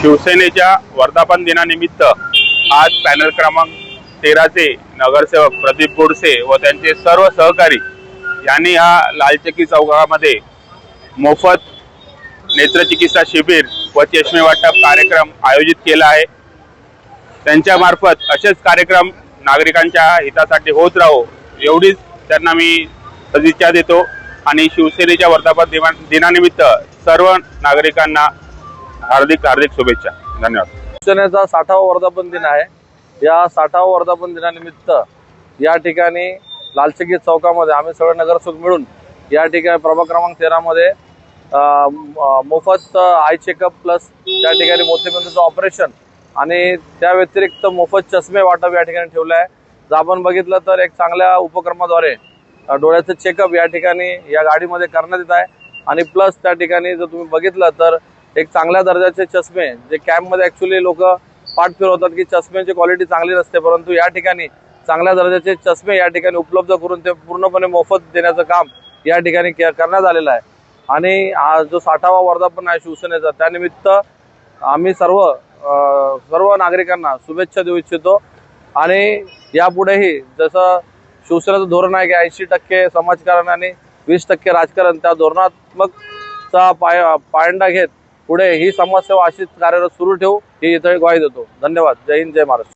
शिवसेनेच्या वर्धापन दिनानिमित्त आज पॅनल क्रमांक 13 चे नगरसेवक प्रदीप गोडसे व त्यांचे सर्व सहकारी यांनी हा लालचक्की चौकामध्ये मोफत नेत्रचिकित्सा शिबिर व चष्मे वाटप कार्यक्रम आयोजित केला आहे। त्यांच्या मार्फत असेच कार्यक्रम नागरिकांच्या हितासाठी होत राहो एवढीच त्यांना मी सदिच्छा देतो आणि शिवसेनेच्या वर्धापन दिनानिमित्त सर्व नागरिकांना हार्दिक शुभेच्छा। धन्यवाद। शिवसेनेचा 60वा वर्धापन दिन आहे। या 60वा वर्धापन दिनानिमित्त या ठिकाणी लालचक्की चौकामध्ये आम्ही सगळे नगरसेवक मिळून या ठिकाणी प्रभाग क्रमांक 13 मध्ये मोफत आय चेकअप प्लस त्या ठिकाणी मोतीबिंदूचं ऑपरेशन आणि त्या व्यतिरिक्त मोफत चष्मे वाटप या ठिकाणी ठेवलं आहे। जर आपण बघितलं तर एक चांगल्या उपक्रमाद्वारे डोळ्याचं चेकअप या ठिकाणी या गाडीमध्ये करण्यात येत आहे आणि प्लस त्या ठिकाणी जर तुम्ही बघितलं तर एक चांगल्या दर्जाचे चष्मे जे कॅम्पमध्ये ॲक्च्युली लोक पाठ फिरवतात की चष्म्याची क्वालिटी चांगली नसते, परंतु या ठिकाणी चांगल्या दर्जाचे चष्मे या ठिकाणी उपलब्ध करून ते पूर्णपणे मोफत देण्याचं काम या ठिकाणी करण्यात आलेलं आहे। आणि हा जो 60वा वर्धापन आहे शिवसेनेचा त्यानिमित्त आम्ही सर्व नागरिकांना शुभेच्छा देऊ इच्छितो आणि यापुढेही जसं शिवसेनेचं धोरण आहे की 80% समाजकारण आणि 20% राजकारण, त्या धोरणात्मकचा पायंडा घेत पुढे ही समाजसेवा अशीच कार्यरत सुरू ठेवू ही इथे ग्वाही देतो। धन्यवाद। जय हिंद, जय महाराष्ट्र।